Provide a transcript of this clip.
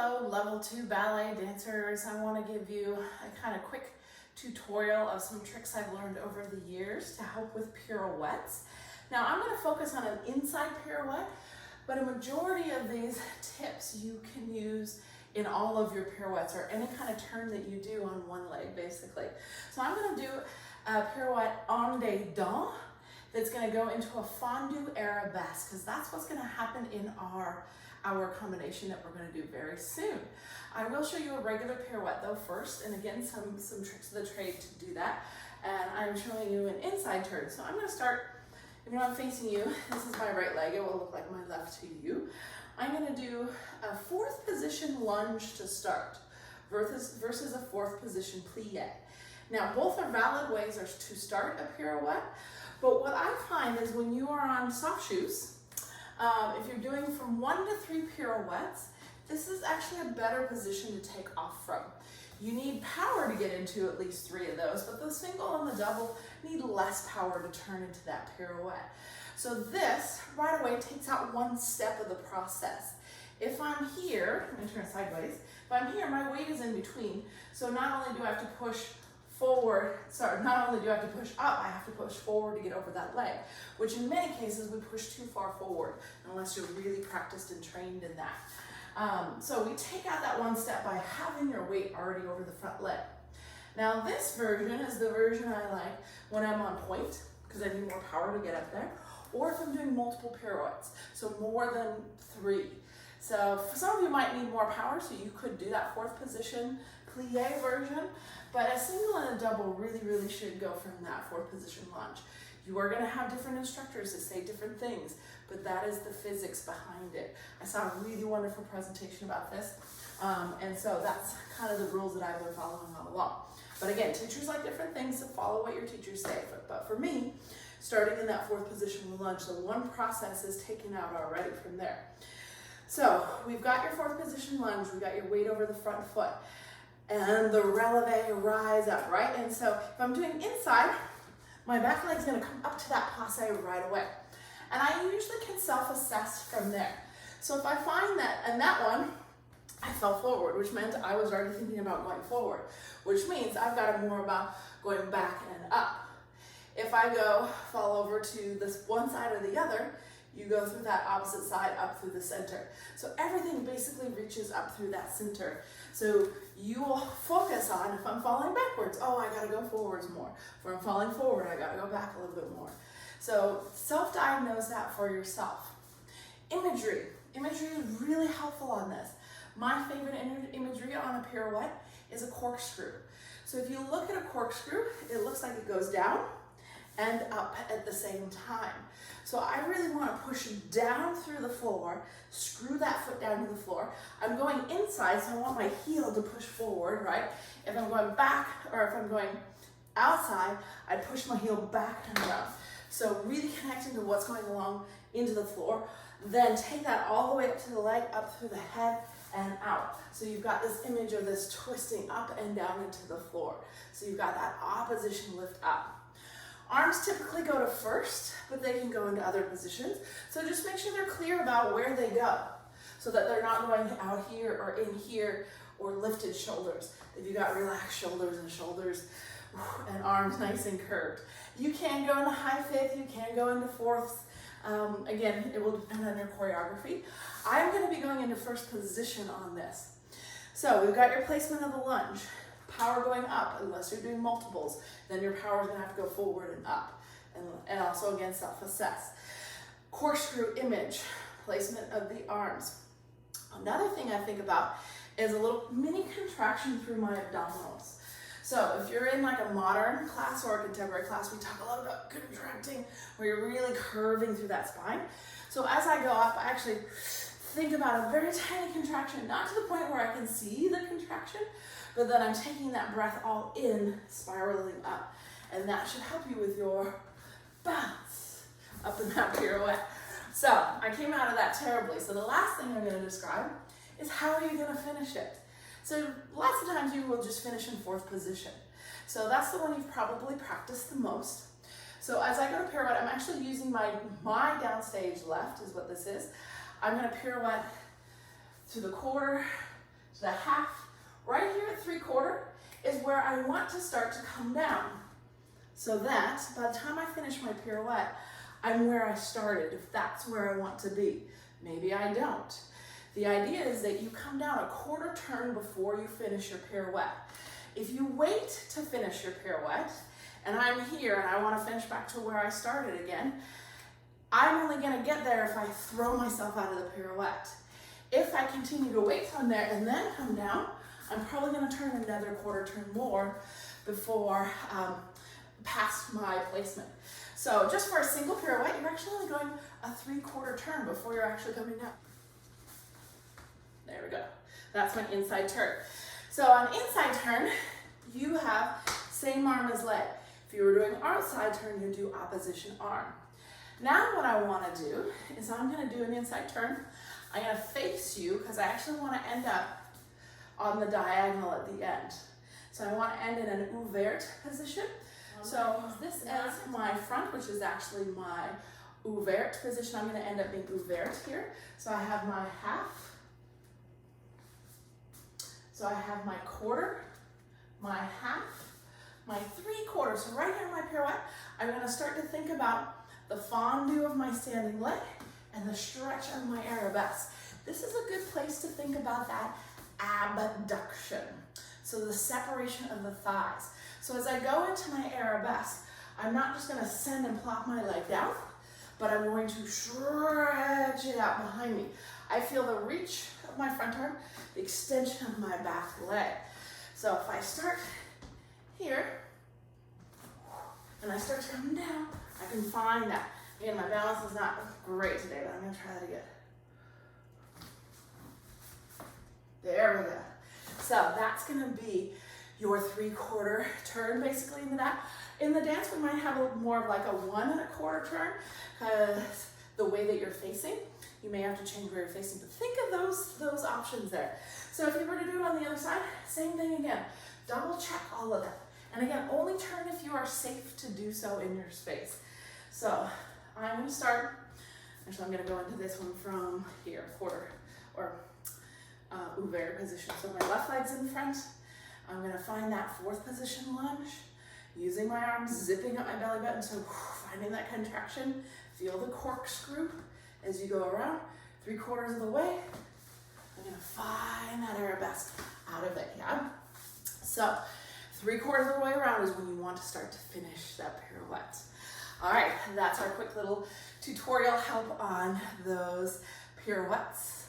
Hello, level 2 ballet dancers. I want to give you a kind of quick tutorial of some tricks I've learned over the years to help with pirouettes. Now I'm going to focus on an inside pirouette, but a majority of these tips you can use in all of your pirouettes or any kind of turn that you do on one leg basically. So I'm going to do a pirouette en des dents that's going to go into a fondue arabesque, because that's what's going to happen in our combination that we're going to do very soon. I will show you a regular pirouette though first, and again some tricks of the trade to do that. And I'm showing you an inside turn. So I'm going to start, if I'm facing you, this is my right leg, it will look like my left to you. I'm going to do a fourth position lunge to start versus a fourth position plie. Now both are valid ways to start a pirouette, but what I find is when you are on soft shoes, if you're doing from 1 to 3 pirouettes, this is actually a better position to take off from. You need power to get into at least 3 of those, but the single and the double need less power to turn into that pirouette. So this right away takes out one step of the process. If I'm here, I'm going to turn sideways. If I'm here, my weight is in between. So not only do I have to push forward, not only do I have to push up, I have to push forward to get over that leg, which in many cases we push too far forward unless you're really practiced and trained in that. So we take out that one step by having your weight already over the front leg. Now this version is the version I like when I'm on point, because I need more power to get up there, or if I'm doing multiple pirouettes, so more than 3. So some of you might need more power, so you could do that fourth position plie version, but a single and a double really should go from that fourth position lunge. You are going to have different instructors that say different things, but that is the physics behind it. I saw a really wonderful presentation about this, and so that's kind of the rules that I've been following all along. But again, teachers like different things, so follow what your teachers say. But for me, starting in that fourth position lunge, the one process is taken out already from there. So we've got your fourth position lunge, we've got your weight over the front foot, and the releve, rise up, right? And so if I'm doing inside, my back leg's gonna come up to that passe right away. And I usually can self-assess from there. So if I find that, and that one, I fell forward, which meant I was already thinking about going forward, which means I've got to more about going back and up. If I fall over to this one side or the other, you go through that opposite side up through the center. So everything basically reaches up through that center. So you will focus on, if I'm falling backwards, oh, I gotta go forwards more. If I'm falling forward, I gotta go back a little bit more. So self-diagnose that for yourself. Imagery is really helpful on this. My favorite imagery on a pirouette is a corkscrew. So if you look at a corkscrew, it looks like it goes down and up at the same time. So I really want to push down through the floor, screw that foot down to the floor. I'm going inside, so I want my heel to push forward, right? If I'm going back, or if I'm going outside, I push my heel back and around. So really connecting to what's going along into the floor, then take that all the way up to the leg, up through the head and out. So you've got this image of this twisting up and down into the floor. So you've got that opposition lift up. Arms typically go to first, but they can go into other positions. So just make sure they're clear about where they go, so that they're not going out here or in here or lifted shoulders. If you've got relaxed shoulders and arms nice and curved. You can go into high fifth, you can go into fourths. Again, it will depend on your choreography. I'm going to be going into first position on this. So we've got your placement of the lunge. Power going up, unless you're doing multiples, then your power is going to have to go forward and up. And also again, self-assess. Corkscrew image, placement of the arms. Another thing I think about is a little mini contraction through my abdominals. So if you're in like a modern class or a contemporary class, we talk a lot about contracting, where you're really curving through that spine. So as I go up, I actually think about a very tiny contraction, not to the point where I can see the contraction, but then I'm taking that breath all in, spiraling up. And that should help you with your bounce up in that pirouette. So I came out of that terribly. So the last thing I'm going to describe is how are you going to finish it. So lots of times you will just finish in fourth position. So that's the one you've probably practiced the most. So as I go to pirouette, I'm actually using my downstage left is what this is. I'm going to pirouette through the quarter, to the half. Right here at 3/4 is where I want to start to come down, so that by the time I finish my pirouette, I'm where I started, if that's where I want to be. Maybe I don't. The idea is that you come down a 1/4 turn before you finish your pirouette. If you wait to finish your pirouette, and I'm here and I want to finish back to where I started again, I'm only going to get there if I throw myself out of the pirouette. If I continue to wait on there and then come down, I'm probably going to turn another 1/4 turn more before past my placement. So just for a single pirouette, you're actually only going a 3/4 turn before you're actually coming down. There we go. That's my inside turn. So on inside turn, you have same arm as leg. If you were doing outside turn, you do opposition arm. Now what I want to do is I'm going to do an inside turn. I'm going to face you because I actually want to end up on the diagonal at the end. So I want to end in an ouverte position. So this is my front, which is actually my ouverte position. I'm going to end up being ouverte here. So I have my half. So I have my 1/4, my half, my 3/4. So right here in my pirouette, I'm going to start to think about the fondue of my standing leg and the stretch of my arabesque. This is a good place to think about that abduction. So the separation of the thighs. So as I go into my arabesque, I'm not just going to send and plop my leg down, but I'm going to stretch it out behind me. I feel the reach of my front arm, the extension of my back leg. So if I start here and I start to come down, I can find that. Again, my balance is not great today, but I'm going to try that again. There we go. So that's going to be your 3/4 turn basically in the dance. In the dance, we might have a more of like a 1 1/4 turn because the way that you're facing, you may have to change where you're facing. But think of those options there. So if you were to do it on the other side, same thing again. Double check all of that. And again, only turn if you are safe to do so in your space. So I'm going to start. Actually, I'm going to go into this one from here, 1/4 or ouverte position. So my left leg's in front. I'm going to find that 4th position lunge, using my arms, zipping up my belly button. So finding that contraction. Feel the corkscrew as you go around. 3/4 of the way. I'm going to find that arabesque out of it. Yeah. So 3/4 of the way around is when you want to start to finish that pirouette. All right, that's our quick little tutorial help on those pirouettes.